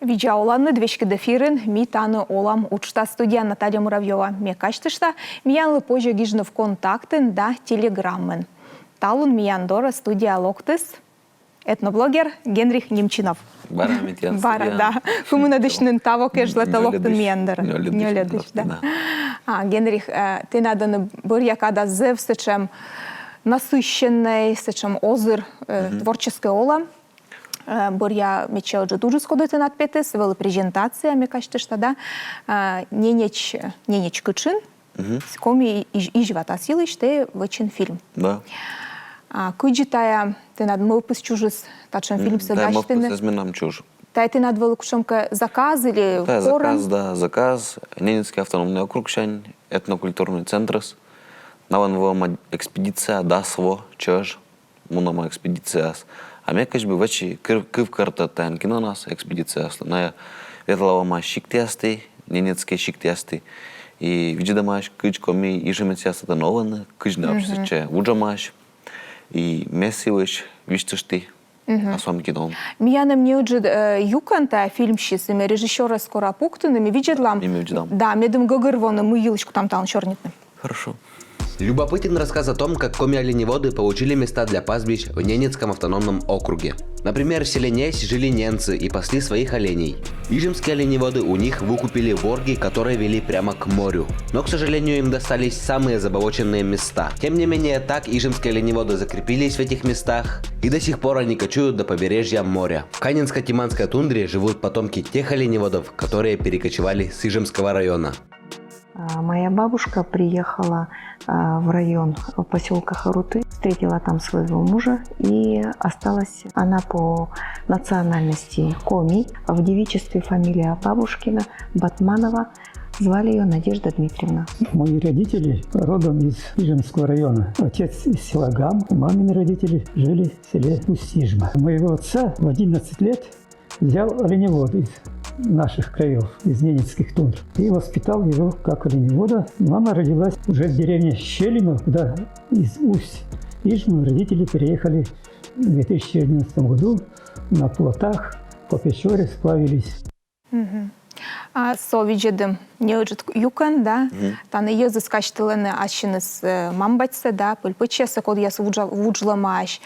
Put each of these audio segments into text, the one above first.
Видя оланны двечки дефирен, ми таны олам учта студия Наталья Муравьева. Ме качтышта, миянлы позже гижны в контактын да телеграммын. Талун мияндора студия локтыс, этноблогер Генрих Немчинов. Бара метьян Бара, да. Хумынадышнын тавок ежлета локтын мияндора. Нёледыш, да. Генрих, ты надо бырья когда зев сычем насыщенный, сычем озыр творческий ола. Бырья мечел же дуже сходити над п'ятис, вели презентація, ми кажете, що да, ненеч кичин, комі і живата сіли, що вичин фільм. Да. Куджитая, ти над мовпис чужис, тачен фільм се Да, дачтене. мовпис змінам чуж. Та ти над великушемка заказ или Да, корм? заказ. Ненецкий автономный округ Шань, этнокультурный центр. Наванвома экспедиция, дасво, чеж, мунома экспедиция. А мне, конечно, вачи кыв карта тайн кино нас экспедиция. На ветловома щиктястый, ненецкий щиктястый. И видимаш кычкоми и жемецяс это новое, кычна обсече уджамаш. И мессивыш виштышты. А с вами кино. Мияnem не уджи юканта фильмщицы, ми режиссера скоро пуктыны, ми виджедлам. Да, медым гогырвоны, мы елочку там чернитны. Хорошо. Любопытен рассказ о том, как коми-оленеводы получили места для пастбищ в Ненецком автономном округе. Например, в селе Несь жили ненцы и пасли своих оленей. Ижемские оленеводы у них выкупили ворги, которые вели прямо к морю. Но, к сожалению, им достались самые заболоченные места. Тем не менее, так ижемские оленеводы закрепились в этих местах, и до сих пор они кочуют до побережья моря. В Канинско-Тиманской тундре живут потомки тех оленеводов, которые перекочевали с Ижемского района. Моя бабушка приехала в район поселка Харуты, встретила там своего мужа, и осталась она по национальности коми. В девичестве фамилия бабушкина Батманова, звали ее Надежда Дмитриевна. Мои родители родом из Ижемского района. Отец из села Гам, мамины родители жили в селе Усть-Ижма. Моего отца в 11 лет взял оленевод из наших краев, из ненецких тундр, и воспитал его как оленевода. Мама родилась уже в деревне Щелино, куда из Усть-Ижмы родители переехали в 2011 году на плотах по Печоре, сплавились. А совіджедим неоджит юкан, да, та не є заскачтелене ащинес мамбатсе, да, пульпичесе, код яс вуджламаш.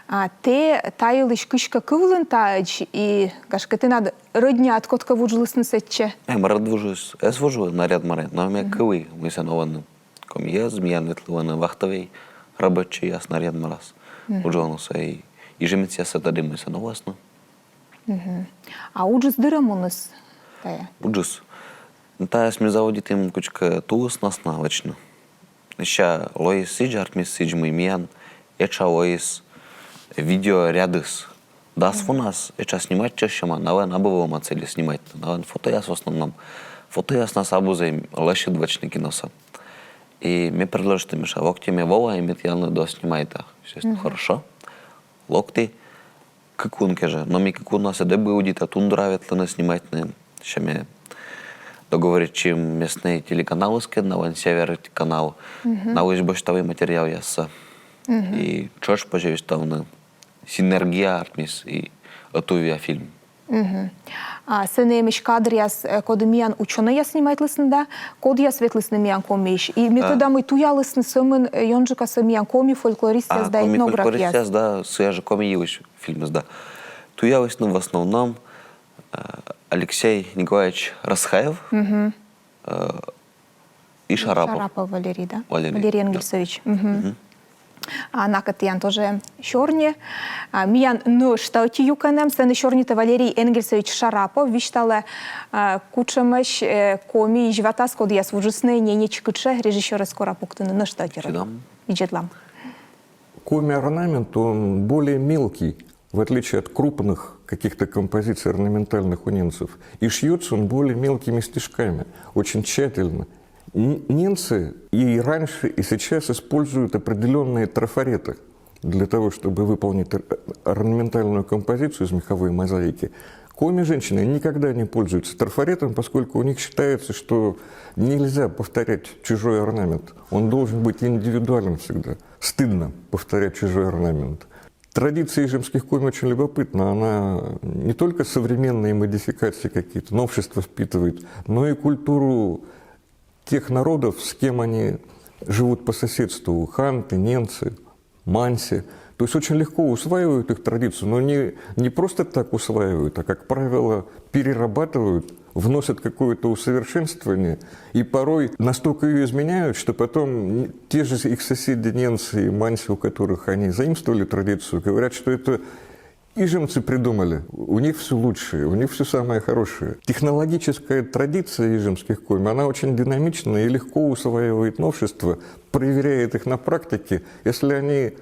А те таїлиш кишка кивлен тач і кашка ти над роднят котка вуджлисне сече. Марад вужус, вужу наряд маре, но мне кыви, мы санованы. Комья змеян ветлованы вахтовей, рабочий яс наряд марас. Вуджонуса и жемец яс это дымы сановасно. А уджус дырамунес тая? Уджус. Тая сме заводит им кучка туус нас навычно. Ща лоис сидж, артмис сидж мы миян, еча лоис видео рядыс. Дас у нас, еча снимать чаще, навен абовома цели снимать. Навен фото яс в основном. Фото яс нас абузей леши двачны киноса. И мне предложили, Миша, локти мне Вова, и Митьяна до снимает. Естественно, хорошо. Локти, кикунки же. Но ми кикуна седе будет, а тундра ветлена снимать. Ще мне договорить, чем местные телеканалы скидывали, север канал. Навыш баштовый материал яса. И чош поживистовны. Синергия артмис и отувия фильм. А сенемиш кадр яс кодемиян ученый яс снимает лысны, да? Код яс ветлысны миян комиш. И методам и туя лысны сымын йонжика сымиян коми фольклорист яс да этнограф яс. Фольклорист яс да, суя же коми юш фильм да. Туя лысны в основном Алексей Николаевич Расхаев и Шарапов. Шарапов Валерий, да? Валерий Энгельсович. А накат ян тоже шорни. Миян ну штаути юканем, сен шорните Валерий Энгельсович Шарапов, виштале кучемеш коми живатас код яс вужусне ненеч куче режиссера скоро пуктыны ну штаути род. Виджедлам. Коми-орнамент, он более мелкий, в отличие от крупных каких-то композиций орнаментальных у немцев. И шьется он более мелкими стежками, очень тщательно. Немцы и раньше, и сейчас используют определенные трафареты для того, чтобы выполнить орнаментальную композицию из меховой мозаики. Коми-женщины никогда не пользуются трафаретом, поскольку у них считается, что нельзя повторять чужой орнамент. Он должен быть индивидуален всегда. Стыдно повторять чужой орнамент. Традиция ижемских коми очень любопытна. Она не только современные модификации какие-то, новшества впитывает, но и культуру тех народов, с кем они живут по соседству. Ханты, ненцы, манси. То есть очень легко усваивают их традицию, но не просто так усваивают, а, как правило, перерабатывают, вносят какое-то усовершенствование и порой настолько ее изменяют, что потом те же их соседи ненцы и манси, у которых они заимствовали традицию, говорят, что это ижемцы придумали, у них все лучшее, у них все самое хорошее. Технологическая традиция ижемских коми, она очень динамична и легко усваивает новшества, проверяет их на практике. Если они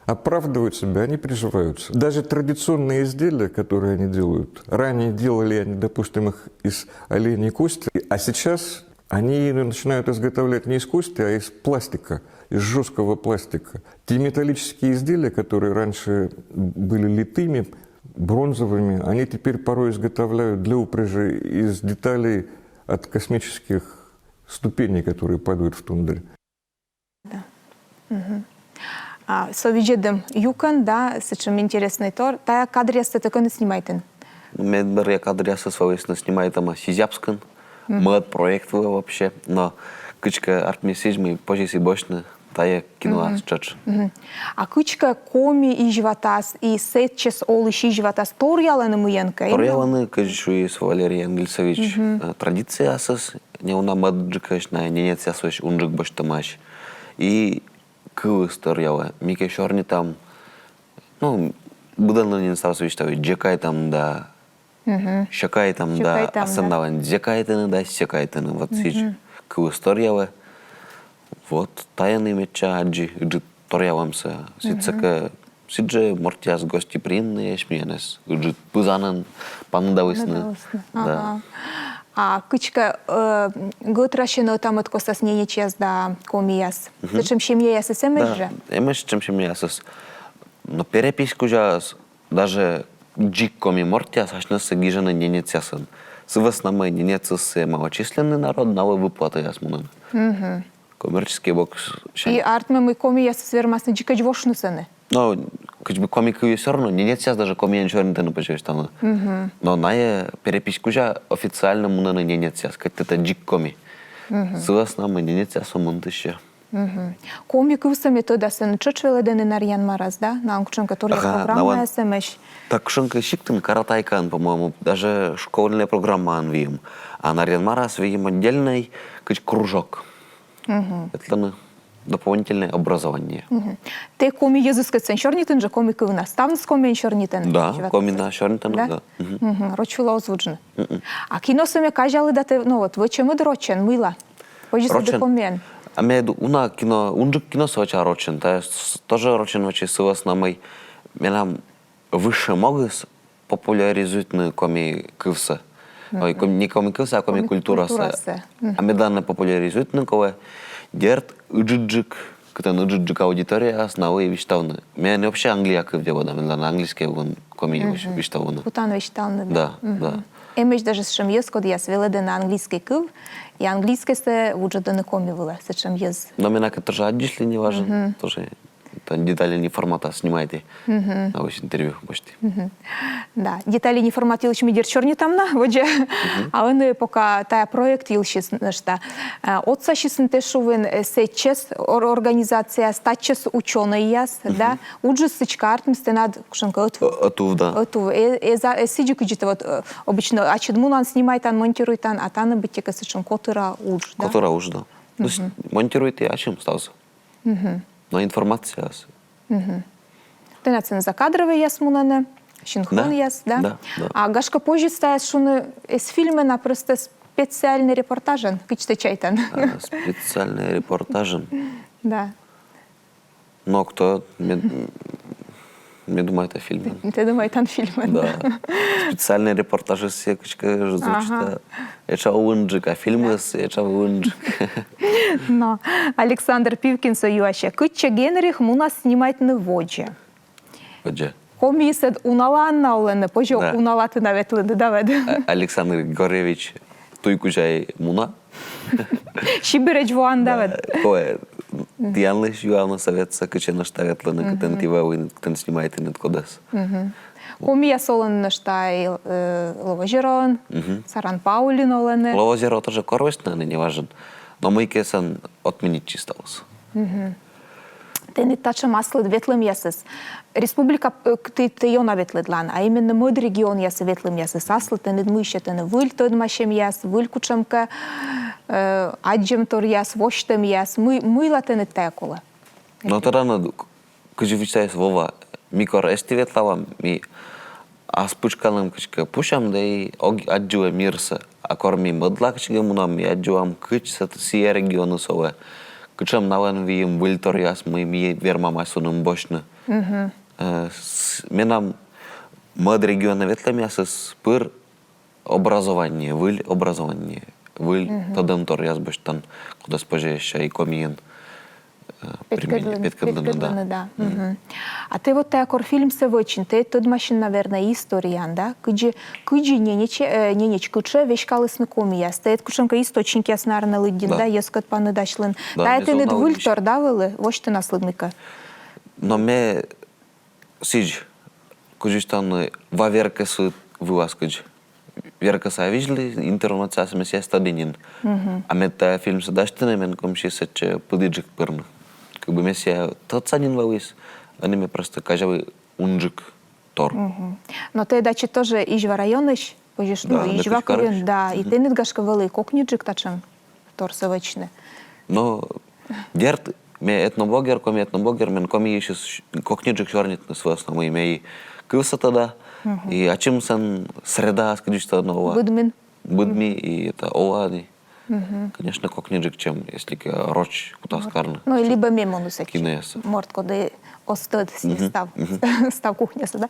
оправдывают себя, они приживаются. Даже традиционные изделия, которые они делают, ранее делали они, допустим, их из оленей кости, а сейчас они начинают изготовлять не из кости, а из пластика, из жесткого пластика. Те металлические изделия, которые раньше были литыми, бронзовыми, они теперь порой изготовляют для упряжи из деталей от космических ступеней, которые падают в тундре. Со виджедым юкан, да, с чем интересный тор, тая кадрия сте тако не снимайтен. Мен бір кадрия со своевестно снимает там Сизяпскан, мод проект вообще, но кычка артмесизм и позже си бочны, тая кино чач. А кычка коми и животас, и сетчес олыш и животас торьяланы муенка? Торьяланы, кычу и с Валерий Ангельсович. Традиция асас, не уна маджикаш, на ненец ясваш унжик бочтамаш. И кыл историяла. Мике шорни там, ну, буданно не стался вещать, джекай там, да, щекай там, да, асандаван, джекай там, да, щекай там, вот сидж. Кыл историяла. Вот, таяны меча, аджи, торьявамся. Сидзака, сидже, мортяс гостеприимные, шмиянес, пызанан, пандавысны. Да. А кычка гытрашено там от косас не час да комияс. Зачем семья ясы семежже? Да, эмеш чем семья ясыс. Но переписку жас даже джик коми мортяс, аж нас гижена не нецясын. Сывас намы не нецысы малочисленный народ, навы выплаты ясмунан. Коммерческий бокс. И артме мы комияс свермасны джикач вошнусаны. Но, как бы комику все равно, не сейчас даже комия ничего не почувствовала. Но на переписку же официально муна не нет сейчас, как это джик коми. Сывас нам не нет сейчас умунтыще. Комику сами то да сын чучвеле ден нарьян мараз, да? На анкчон, который программа СМС. Так шонка щиктен каратайкан, по-моему, даже школьная программа анвием. А нарьян мараз видим отдельный кружок. Это дополнительное образование. Те коми языскат сен шорнитен же комики у нас. Там с коми шорнитен. Да, коми на шорнитен, да. Рочула озвучено. А кино сами кажали да те, ну вот, вы чем рочен, мила. Позже себе комен. А мне уна кино, унжик кино свача рочен, то есть тоже рочен вачи сывас на мой, меня выше могыс популяризует на коми кывса. Не коми кывса, а коми культура. А мне данные популяризует на кого дерт уджиджик, кто на уджиджик аудитория основы вещтовны. Меня вообще Англия кывдева, да, мне на английский он коми вещтовны. Путан вещтовны, да. Да. Емеш даже с чем ез, код я свеледе на английский кыв, и английский се уже до не коми вела, с чем ез. Но меня как тоже отдишли не важен, тоже детали не формата снимаете на ваше интервью почти. Да, детали не формат илч мидер чорні там на воде, а вони пока тая проект илчис нешта. Отца шисн тешувен сечес организация стачес ученый яс, да, уджи сычкартм стенад кушенка Отув, да. Отув. Сиджи куджите вот обычно ачедмунан снимает тан монтирует тан, а тан битека сычен котыра уж, да. Котыра уж, да. Ну монтируете, а чем стался? Но информация. Тенацин закадровый ясмунане, шинхон яс, да? Да. А гашка позже стает, что из фильма на просто специальный репортажен, кичте чайтан. Специальный репортажен. Да. Но кто, мне думаю, это фильм. Ты думаешь, там фильм? Да. Специальные репортажи с секочкой звучит. Это унджик, а фильмы с это унджик. Но Александр Пивкин союаще. Кыча Генрих муна снимать на воде. Воде. Комисед уналанна олене, позже уналати навіть не даведе. Александр Григорьевич туй кучай муна. Шибереч вуан давед. Кое Тиянлыш юавна советса, кычена штаветланы, кытен тивауин, кытен снимает инет кодес. Комия солын ныштай Ловожерон, Саран Паулин олене. Лозеро тоже корвестно, не важен. Но мы кесан отменить чистаус. Те не тача маслы ветлым ясыс. Республика ты йона ветледлан, а именно мой регион ясы ветлым ясыс. Аслы те не дмыще, те не выль тойд машем яс, выль кучемка, аджем тор яс, воштем яс. Мыла те не текола. Но тогда надо, кыжи вичтаес вова, микор эсти ветлава, ми аспычканым кычка пушам, да и аджуа мирса, а корми мыдла кычга мунам, и аджуам кычса сия региону сове. Кычам наван вием выльтор яс, мы ми вермамай сунum бошны. Менам мод региона ветлем ясыс пыр образование, выль образование. Выль тодем тор яс боштан, куда спожеща и комиен. Петкадлыны, да. А ты вот такой фильм севочин, ты тут машин, наверное, историан, да? Кыджи ненеч куче вещкалысны комия, стоит кучемка источники яснарны лыддин, да, ескот паны дашлын. Да, это не выльтор, да, вылы? Вот что нас лыдмыка. Но ме сидж, куджистан ваверкасы выласкадж. Веркаса видели интернет меся стадинин. А мета фильм садаштыны мен комши сече пыдыджик пырны. Как бы меся тот санин валис, они мне просто кажавы унджик тор. Но ты дачи тоже ижва районыш, пожиш, ну, ижва курен, да, и ты не гашка валы, кокниджик тачем тор севочны. Но дерт ме этноблогер, мен коми еще кокниджик шорнит на свой основной имей кылса тогда. И ачим сан среда, скажите, нового. Будми, и это олани. Конечно, кокниджик, чем, если роч кутаскарна. Ну, и либо мемону сечи. Кинеса. Морд, когда остыд став кухня, да.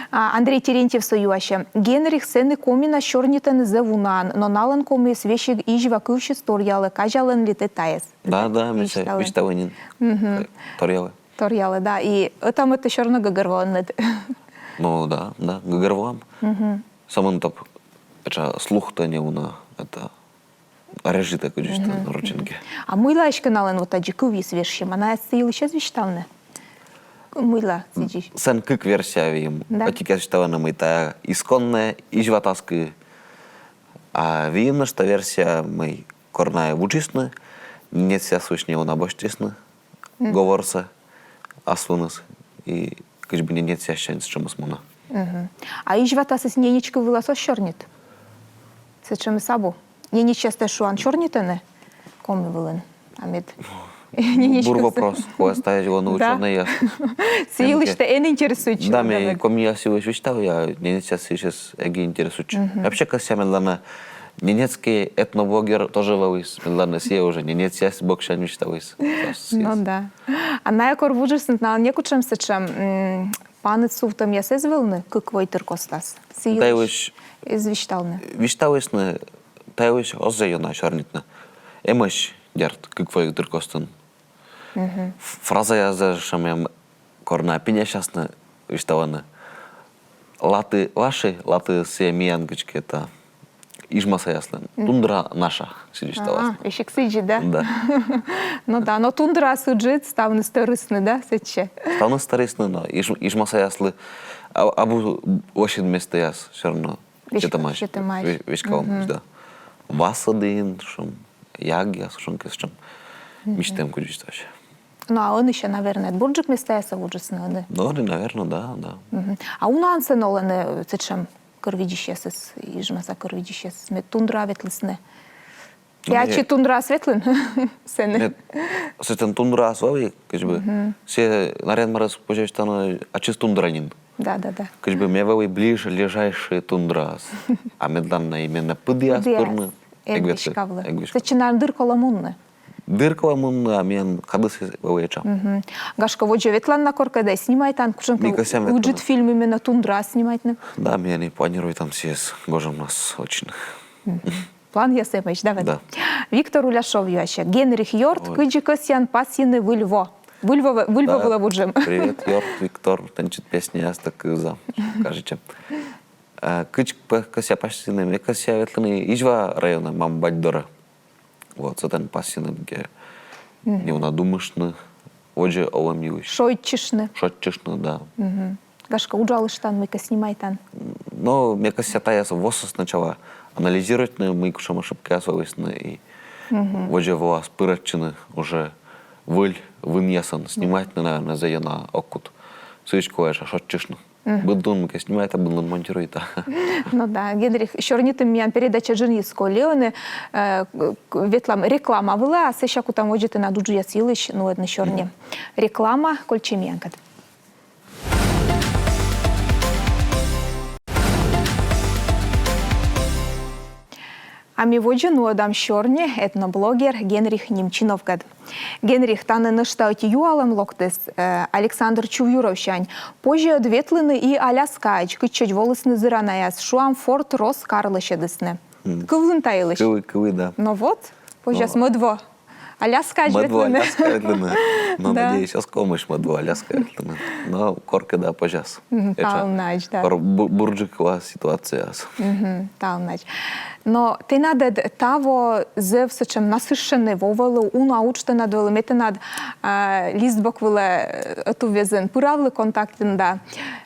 Андрей Терентьев союаще. Генрих сены комина шорнитен зевунан, но налан коми свещик ижва кывши сторьялы, кажален ли ты таес. Да, мы се виштаванин. Торьялы. Торьялы, да. И там это шорно гагарван. Ну да, гагарвам. Самый топ. Это слух-то не уна, это режита, конечно, на рученке. А мыла еще нален вот аджикови свещим, она сил сейчас виштавне. Мыла сидишь. Сен как версия вим. Отики виштавана мы та исконная ижватаски. А видно, что версия мы корная вучисна, не вся сущня уна боштисна, говорса, асунас и как бы не вся щанец, чем осмона. А ижватасы с ненечко выласо шорнит. С чем сабу. Ненечесте шуан шорнитене, коми вылен. Амид. Бур вопрос, кое ставить его наученный я. Силы-то не интересует. Да, мне коми я всего вещал, я не сейчас эги интересует. Вообще, как ся медленно, ненецкий этноблогер тоже вывез, медленно сия уже, ненец я бокша не вещтавыз. Ну да. А на якор вужесен на некучем сечем, панецу там я сезвелны, как войтер костас. Тайвыш. Извещталны. Вещтавызны, тайвыш озжайона шарнитна. Эмыш дерт, как войтер костан. Фраза я зашамем корна пиня щасна вещтаваны. Латы ваши, латы се миянгочки, это ижмаса яслен. Тундра наша, сидиштавасна. Еще к сиджи, да? Да. Ну да, но тундра суджит, ставны старысны, да, сече? Ставны старысны, но ижмаса яслы, абу очень место яс, все равно. Щетамаш. Вещкавам, да. Васадын, шум, яги, шум, кэсчем. Мечтаем кудись вообще. Ну, а он еще, наверное, бурджик места яса вуджесны, да? Ну, наверное, да. А у нас олене, сечем? Кървидишесъс, ижмаса кървидишесъс, ме тундра ветлесне. Яче тундра светлен, сене. Сетен тундра слави, кажби. Се наред марас пожещано, а чист тундранин. Да. Кажби мевали ближе лежайшие тундрас. А медленно именно пыдиас пырны. Егвешкавле. Сеченар дыркола мунне. Дыркола мунне, а мен кадысы вавеча. Гашка, вот же ветлан на коркаде снимает, а кушенка уджит фильм именно тундра снимает. Да, меня не планирует там съезд. Боже, у нас очень. План я сэмэч, да? Да. Виктор Уляшов яща. Генрих Йорт, кыджи косян пасины выльво. Выльво было вуджем. Привет, Йорт, Виктор. Танчит песни, я так за. Кажете. Кыч кося пасины, кося ветланы ижва района, мам бать дора. Вот, сатан пасины, где Не надумышны, оже оламилыш. Шойчишны. Шотчишны, да. Гашка уджалыштан мыка снимайтан. Но мне кажется, тая воса сначала анализировать, мы кушам ошибки освоисны, и оже вас пырачины уже вынесен снимать, наверное, заена окут. Сычку эша шотчишны. Будун мыка снимает, а будун монтирует. Ну да, Генрих, шорнитым миян передача журналистского Леоны, ветлам реклама была, а сейчас там водит на дуджия силыш, ну это шорни. Реклама, кольче миянкат. А ми воджану адам шорни этноблогер Генрих Немчиновгад. Генрих таны ныштаути юалам локтес Александр Чувюровщань. Позже ответлены и Аляскач, кычать волосны зыранаяс, шуам форт рос карлышедысны. Кывлын тайылыш. Кывы, да. Ну вот, позже с мыдво. Аляскач Мадво ветлены. Аляска ветлены. Но Да. надеюсь, оскомыш Мадво Аляска ветлены. Но корка, да, пожас. Талнач, да. Бурджикова ситуация. Талнач. Но ти надо того зевсачем насыщенный вовелу унаучте над велимите над листбок виле ту везен пуравли контактин да.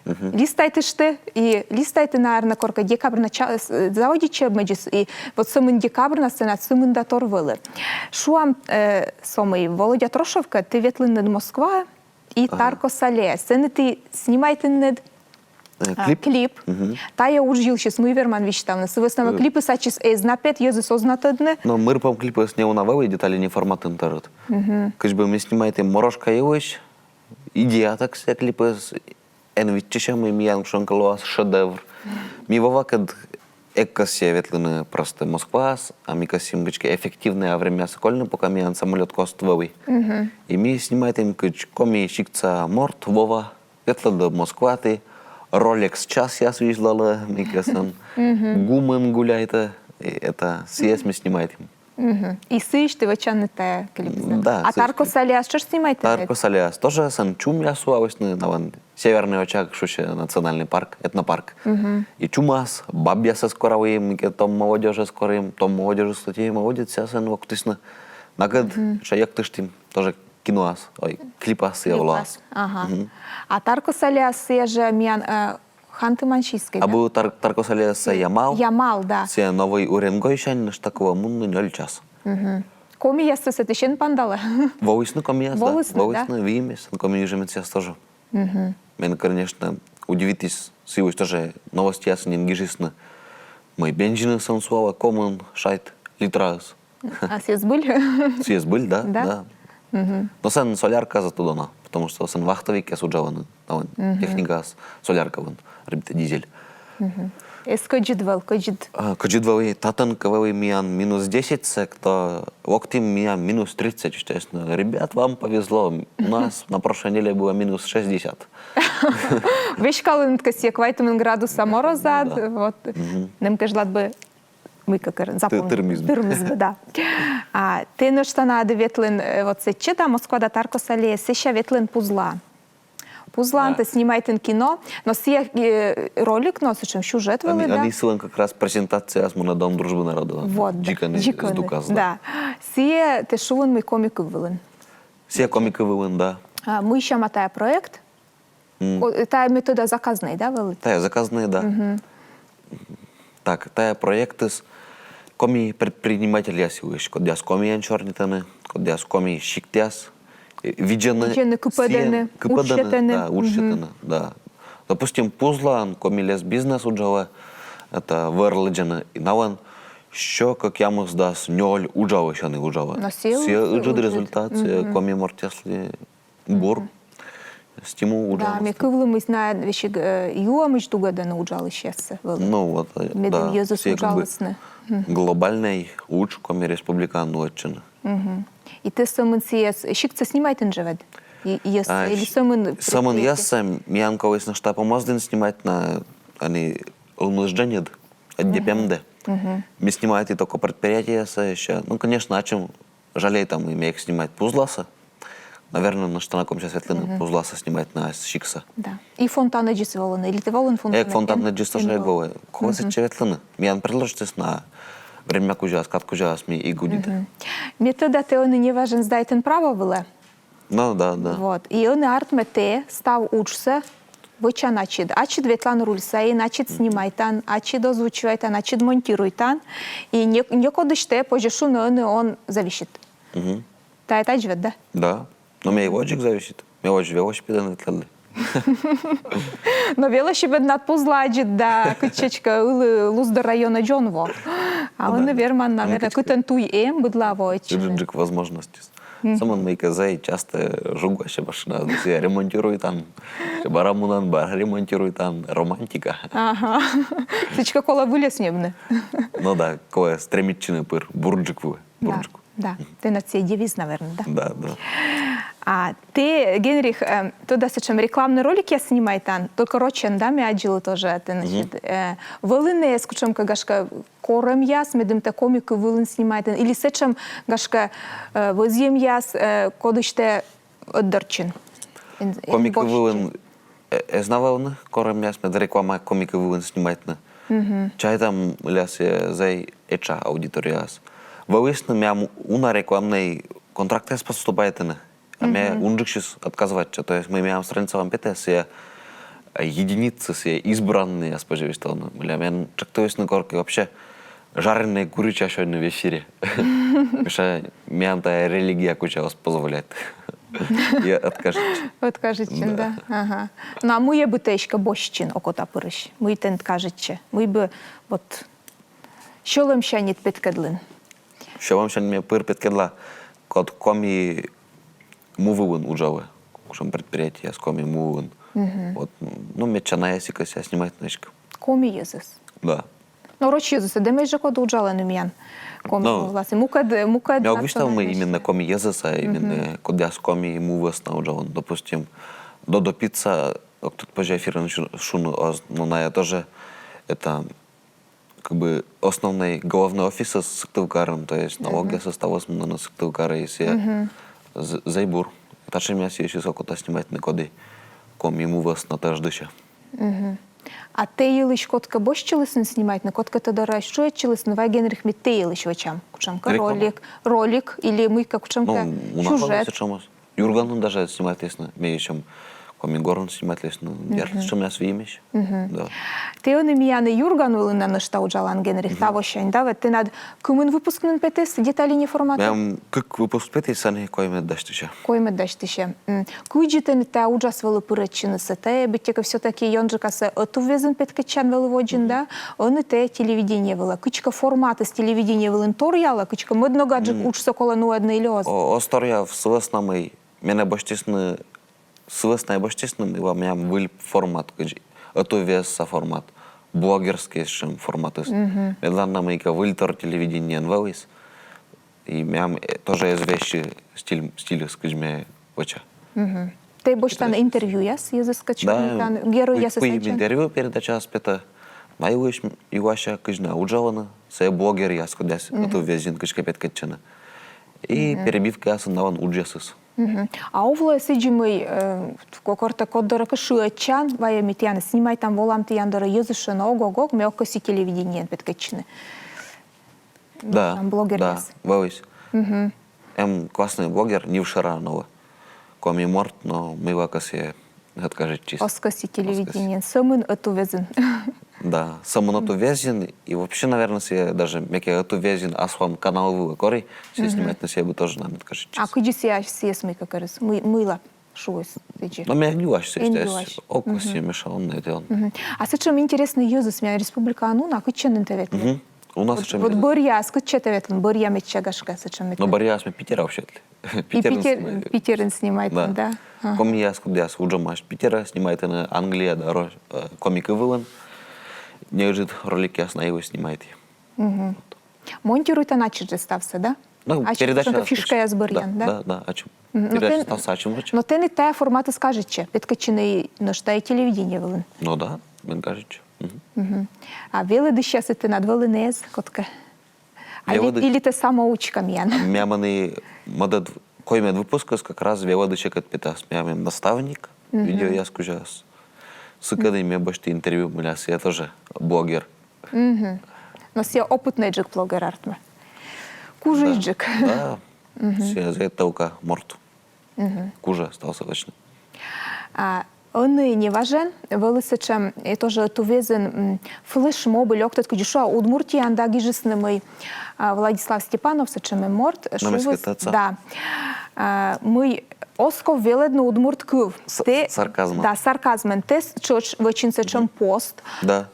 Листайте ште и листайте наверное корка декабрь заводиче меджис и вот самын декабрь на сцена самын датор виле. Шуам самый Володя Трошовка ти ветлин над Москва и Тарко Сале. Сцены ти снимайте над клип. Та я ужил сейчас мы верман вещтавны. Совестного клипы сачис напет езы сознатодны. Но мы рпам клипы с него навели детали не формат интернет. Кыш бы мы снимаете Морошка Евич, идея так все клипы с энвиччем и миян шанкалуас шедевр. Ми вовакад эккасе ветлины просто Москва, а ми касим гычке эффективное время сокольно, пока миян самолет коствовый. И мы снимаем кыч коми шикца морт Вова, ветлада Москва ты. Rolex час я свижлала, мне кажется, гумен гуляет, это съезд мы снимаем. И сыш ты вачаны те клип. Да, А сыш Тарко клип. Саляс, что ж снимаете? Тарко Саляс тоже сан чум я суавосный, на северный очаг, шуще национальный парк, этнопарк. И чумас, бабья со скоровым, том молодежи скорым, том молодежи статей молодец, сейчас он вактусно. Нагад, шаяк тыштим, тоже киноас, ой, клипас я влас. Ага. А Тарко Саляс я же миян ханты манчистский. А был Тарко Саляс Ямал. Ямал, да. Се новый Уренгойшань, наш такого мунны 0 час. Коми я сетещен пандала. Волосны комияс, да. Волосны, да. Волосны, вимес, комию же сейчас тоже. Мен, конечно, удивитесь, сивусь тоже новости ясны, ненгижисны. Мы бенжины сансуала, коммун, шайт, литрас. А съезд были? Съезд был, да? Да? Но сан солярка за тудона, потому что сан вахтовик я суджаван, техника солярка, ребята, дизель. Эскоджидвел, коджид. Коджидвовый, татанковый миян минус 10 сек, то локтим миян минус 30, естественно. Ребят, вам повезло, у нас на прошлой неделе было минус 60. Вещкалы над квайтумен градуса мороза, Да. вот. Нам кажется, бы мы как запомнили. Тырмизм. Да. А ты на что надо ветлин, вот се чета Москва да Тарко Сале, сеща ветлин пузла. Пузлан, Да. ты снимаете кино, но все ролик носишь, сюжет вели, да? Они силен как раз презентация с Дом дружбы народа. Вот, Джиканы с Дукас, да. да. Все те шувен мы комик вылен. Все комики вылен, да. Мы еще мотая проект. Это метода заказной, да, вели? Тая заказные, да. Так, тая проекты с коми предприниматель я силыш, кодя с коми янчорнитаны, кодя с коми шиктяс, виджены, купедены, учетены. да, учетены, да. Допустим, пузлан, коми лес бизнес уджава, это верледжены, и наван, що как я мог сдас, ноль уджава еще не уджава. Но сил Все уджад уджад. результат, коми мортесли бур, стимул уджава. Да, ми кывлымыз на вещи юамыч дугада научал сейчас. Ну вот, Медом да, Езус все как бы ужалостны. глобальный уч, коми республикан очень. И ты самын сиес, щикца снимает инжевед? Или самын... Самын ясам, миян колись на штаб помозден снимать на, они улмызженед, отдепемде. Мы снимаете только предприятия еще. Ну, конечно, о чем жалей там имею снимать пузласа. Наверное, на что на ком сейчас светлины пузласа снимать на щикса. Да. И фонтаны джис волны, или ты волн фонтаны? Як фонтан на джисто шайгове. Кого се светлины? Миян предложите на время кужас, кат кужас ми и гудите. Метода те он не важен здайтен право виле. Ну, да. Вот. И он артмете став учся, выча начид. Ачид ветлан рульса, и начид снимайтан, ачид озвучивайтан, ачид монтируйтан. И некодыште пожешу, но он зависит. Та это живет, да? Да. Но мне и лоджик зависит. Мне лоджик велосипеда не тлели. Но велосипед над пузладжит, да, кычечка, лузда района Джонво. А он, наверное, кытен туй быдлаво. Джик возможности. Самон мой казай часто жугаща машина. Я ремонтирую там. Барамунан бар ремонтирую там. Романтика. Ага. Сычка кола вылез небны. Ну да, кое стремительный пыр. Бурджик вы. Бурджику. Да, ты на цей девиз, наверное, да? Да. А ты, Генрих, туда сечем рекламный ролик я снимаю там, только рочен, да, мяджил тоже, ты, значит, вылыне, скучем, гашка, корем яс, медем те комику вылын снимает, или сечем, гашка, возьем яс, кодыште отдорчин. Комики вылын, знавал, корем яс, мед реклама комики вылын снимает. Чай там ляс зай эча аудиторияс. Вылысны мям уна рекламный контракт с поступает. А мне унжикшис отказывать, то есть мы имеем страницу МПТС, единицы, избранные, споживистал. Для меня чактуюсь на горке вообще жареные курича сегодня в эфире. Потому что мне та религия куча вас позволяет. И откажете. Откажете, да. Ага. Ну, а мы бы течка бощин окота пырыш. Мы тент кажете. Мы бы вот щолем щанит петкедлин. Що вам ще не пир підкидла, код комі мувивин уджали, кушам предприятие с комі мувивин. Вот, ну, мечана ясика ся снимает значка. Коми езис. Да. Ну, роч езиса, де ми же коду уджали нем'ян. Коми, Ну, власне, мукад. Я обычно мы именно коми езиса, именно кодя с коми мувис на уджалан. Допустим, до пицца, тут позже эфир шуну, но на я тоже, это как бы основной головной офис с сыктывкаром, то есть налоги составос на сыктывкара, если зайбур. Это же меня еще сколько-то снимать на коды, ком ему вас на таждыше. А те єлиш котка бощились не знімають, на котка то дара, що я чились, нова Генрих міт те єлиш вечам. Кучамка ролик, или мийка кучамка Ну, у нас сюжет. чомусь. Юрган даже снимает лестно, меньше, коми горн снимать лестно, я что меня свимешь. Да. Те вони міяни Юрган вилина на штау джалан Генрих, та вощань, да, ти над кумен випускнен петес, деталі формати. Мям, как выпуск пятый сани, кой me даштыша. Койме дащтище. Куйджите не та уджас вели перечини се те, битяка все-таки йонджика се отувезен петкачан веловоджин, да, они те телевидение вела. Кичка формати з телевидение велин торяла, кичка модно гаджик учся коло ну одне ільоз. Осторя в свеснамый, меня баштисны, свесная баштисным, и вам мям выль формат, это веса формат. Блогерский шим формат. Медленно мы выльтор телевидение нвелис. И мям тоже есть вещи стиль, скажем, вача. Ти боч там інтерв'ю яс, я заскочу, там герой яс По интервью передача спета. Найвыш и ваша кыжна уджалана, се блогер яс кудяс, это везин кычка петкачана. И перебивка яс наван уджасыс. А овло сиджимый кокорта коддора кышуачан, вая митяна, снимай там волам ты яндора езышена, ого-го, мелкоси телевидение петкачины. Да, блогер да, яс. вавись. Классный блогер, не вшера новый. Коми морт, но мы вакасе откажет чисто. Оскоси телевидение, самын отувезен. Да, самон отувезен, и вообще, наверное, себе даже меки отувезен, а свам канал вы кори, все снимать на себе бы тоже нам откажет А чисто. куди сия смыка карыс, мыла шуось тыджи. Но меня не ваш, Не здесь ваш. окуси мешал на это. А сечем интересно езус, меня республика Ануна, кычен интеветлен. У нас Вот чем борья, скуче теветлен, борья мечагашка, сечем но метлен. борья с Питера вообще. И Питерин снимает, да? Коми я скудяс уджамаш Питера, снимает на Англия, да, комик Ивелен. Неужит ролик ясно его снимает. Монтируйте начать стався, да? Ну, А передача... що фішка я збер'ян, да? Да, о чем? Передача стався, о чем речь? Но ти не те формати скажече, підкачений, ну, що і телевидение велин. Ну да, мен кажется. А вели дещаси ти над велинез, котка. Или те самоучка м'ян. Мяманы модад кой мед выпускас как раз велодычек от питас. Мямем наставник, видео я скужас. С академией башти интервью мыляс, я тоже блогер. Но все опытный джик блогер артме. Кужи джик. Да, все за это только морд. Кужа остался точно. Он не важен, велися чем тоже тувезен флешмоб лёгтат кудюша Удмуртии анда гижеснымый Владислав Степанов сечем морд. Да. Мы осков веледно удмуртков. Сарказм. Да, сарказмен. Тес чоч вычинся чем пост. Да.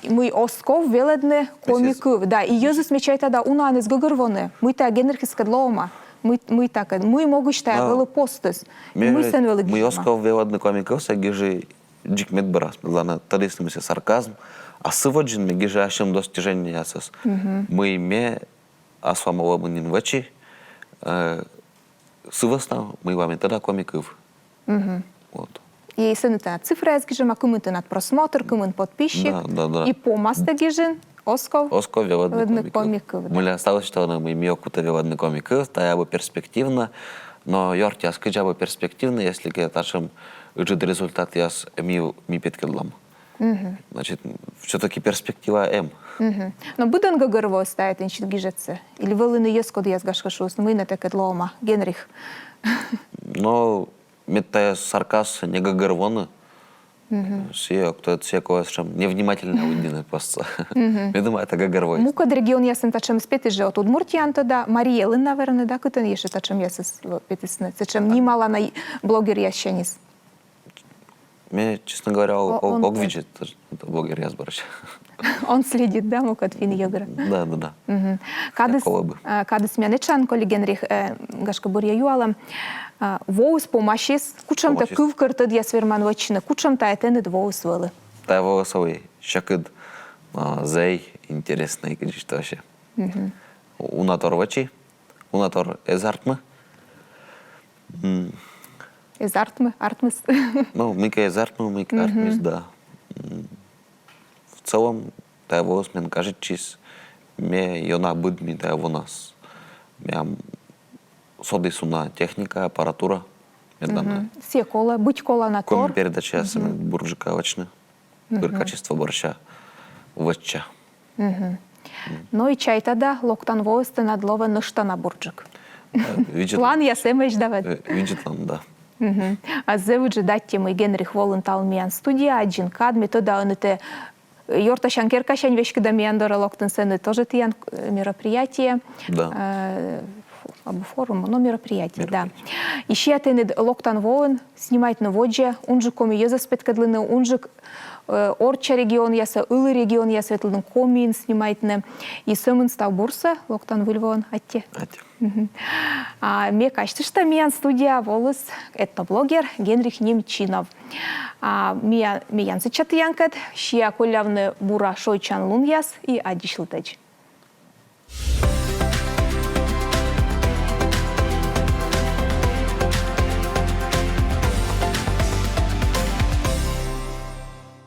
Мы осков веледне комиков. Да, и Йозус мечай тогда унанес гагырвоны. Мы та генерхиска длома. Мы так, мы могу считать, было постус. Мы сен велик. Мы осков веледне комиков, сегежи джик медбрас. Главное, тогда если мы сарказм. А сегодня мы гижи ашем достижения ясас. Мы име асвамовабынин вачи. Сывостав, мы вами тогда комиков. Вот. И если это цифра, я скажу, а кому над просмотр, кому подписчик. Да. И по мастагижин, Осков веледне комиков. Мы осталось, что мы имеем какую-то веледне комиков, та бы перспективно, но ёрти, я скажу, бы перспективно, если я ташем уже результат я с ми петкедлам. Значит, все-таки перспектива М. Но буден гагырво ставить инчит гижется? Или велыны есть, когда я сгашкашу, мы на такая длома, Генрих? Но метая саркас не гагырвоны. Все, кто это все кое что невнимательно удины просто. Я думаю, это гагырвой. Мука регион ясен тачем спети же от Удмуртиян тогда, Мариелы, наверное, да, кто-то еще тачем ясен спетисны. Тачем немало на блогер ященис. Мне, честно говоря, ок видит, это блогер я сборщ. Он следит, да, мука от фин йогра. Да. Кадыс мянечан, коли Генрих гашка буря юалам, воус помашис, кучам-то кывкыртыд я сверман вачина, кучам-то этенет воус вылы. Та воусовый щакыд зей интересный, конечно, вообще. Унатор вачи, унатор эзартмы. Эзартмы, артмыс. Ну, мика эзартмы, мика артмыс, да. В целом, та воус мен кажет чиз, ме йона будми та у нас. Мям содисуна техника, аппаратура. Все кола, быть кола на тор. Коми передача сами буржика вачны. Качество борща вача. Ну и чай тогда локтан воусты надлова нышта на бурджик. План я сэмэш давать. Видит он, да. А зэвыджи дать темы Генрих Волентал миян студия, один кад, метода он это Йорта Шанкерка, шань вещи, когда мияндора локтан сцены тоже тиян мероприятие. Да. Або форум, но мероприятие, да. Еще это локтан воен, снимать на воде, он же коми еза спеткадлины, он же Орча регион яса, Улы регион яса, ветлен комин снимать на и sömmen став бурса, локтан выльвон, атте. А мне кажется, что миян студия волос этноблогер Генрих Немчинов. Миян сычат янкат, щия колявны бура шойчан лун яс и адишлтач.